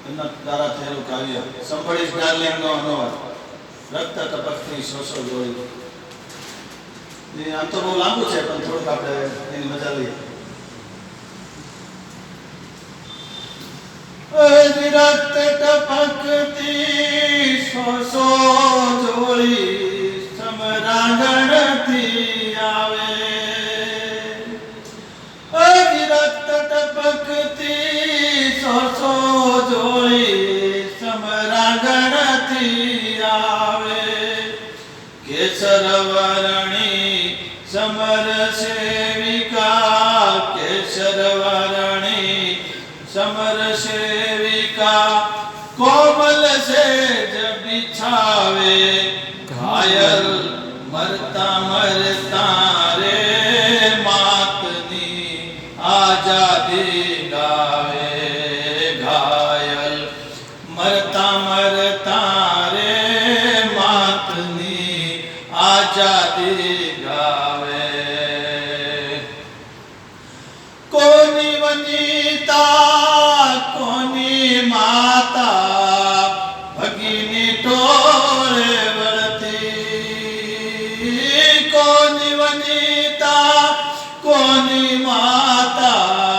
એમના દ્વારા થયેલું કાર્ય સંભળીશ ડાર્લિંગનો અનુવાદ રક્ત ટપકતી શોષો જોઈ. આમ તો બહુ લાંબુ છે પણ થોડુંક આપણે એની મજા લઈએ. રક્ત ટપકતી શોષો જોઈ સમરાંગણથી આવે. રક્ત ટપકતી શોષો જોઈ સમરાંગણથી આવે. કેસર વર્ણી સમર સેવિકા કેસર વર્ણી સમર સેવિકા કોમલ સેજ બિછાવે. ઘાયલ મરતા મરતા રે માતની આઝાદી ગાવે. ઘાયલ મરતા મરતા રે માતની આઝાદી ગાવે. કોની વનિતા કોની માતા ભગીની ટોળે વળતી. કોની વનિતા કોની માતા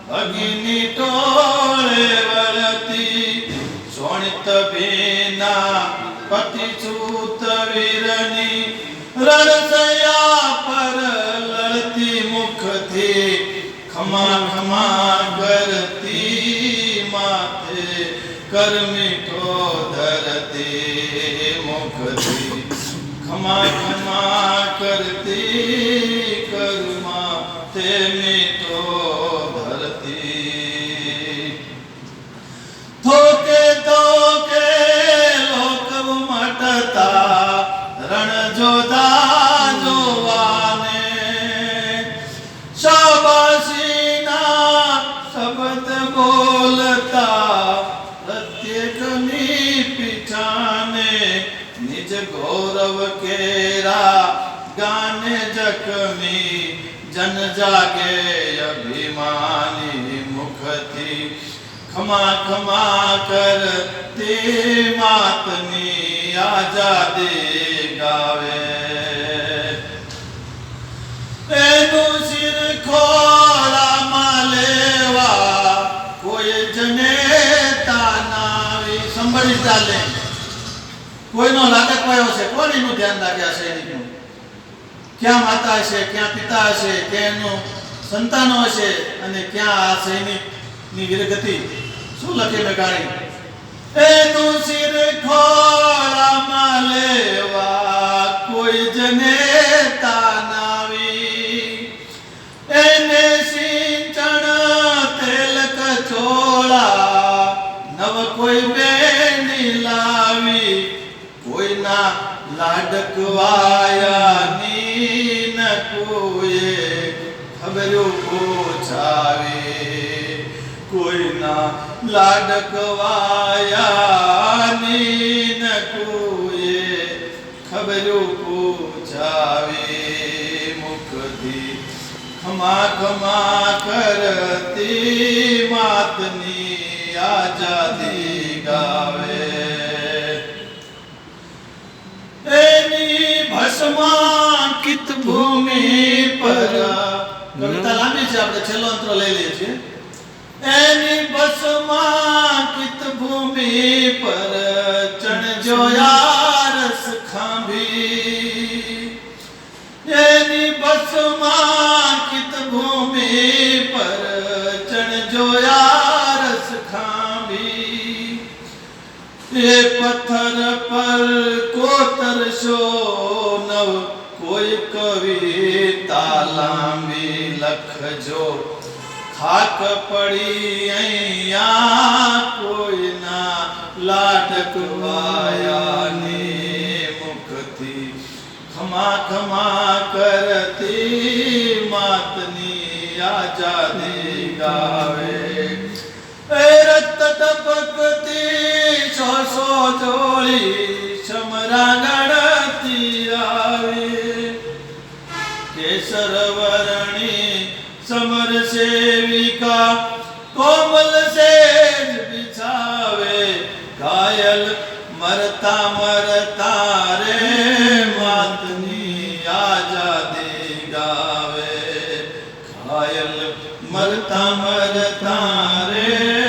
ભગીની ટોળે વળતી. સોણિત ભીના પતિ છૂત વીરની રણસયા પર લડતી મુખથી ખમા ખમા કરતી માથે કર મીઠો ધરતી. મુખથી ખમા ખમા કરતી કર માથે મીઠો ધરતી. થોકે થોકે લોક ઉમટતા રણ જોતા જોવાને. શાબાશીના શબ્દ બોલતા પ્રત્યેકની પીછાને. નિજ ગૌરવ કેરા ગાને જખમી જન જાગે અભિમાની. મુખથી ખમા ખમા કરતી માતની આઝાદી ગાવે. એનું શિર ખોળામાં લેવા કોઈ જનેતા નાવી. સંભળી ચાલે કોઈનો લાટક પાયો છે. કોણ એનું ધ્યાન રાખે આ સૈનિકનું? ક્યાં માતા હશે, ક્યાં પિતા હશે, ક્યાં એનું સંતાનો હશે અને ક્યાં આ સૈનિકની વીરગતિ? શું લખે મેં ગાણી? એનું શિર ખોળામાં લેવા કોઈ જનેતા નાવી. એને સિંચણ તેલ કચોળા નવ કોઈ બેની લાવી. કોઈના લાડકવાયાની ન કોઈએ ખબર્યું પૂછાવી. કોઈના લાડકવાયાની ન કોઈએ ખબર્યું પૂછાવી. મુખથી ખમા ખમા કરતી માતની આઝાદી ગાવે. એની ભસ્માંકિત ભૂમિ પર કવિતા લાંબી છે, આપણે છેલ્લો અંતરો લઈ લઈએ છીએ. એની ભસ્માંકિત ભૂમિ પર ચણજો યારસ ખાંભી. એની ભસ્માંકિત ભૂમિ પર ચણજો યારસ ખાંભી. એ પથ્થર પર કોતરશો નવ કોઈ કવિતા લાંબી લખજો. ખાક પડી અહીંયા કોઈના લાડકવાયાની. મુખથી ખમા ખમા કરતી માતની આઝાદી ગાવે. રક્ત ટપકતી શોષો જોડી સમરાંગણથી આવે. કેસર વર્ણી સમર સેવિકા કોમલ સેજ બિછા મરતા રે વાતની આઝાદી ગાવે. ઘાયલ મરતા રે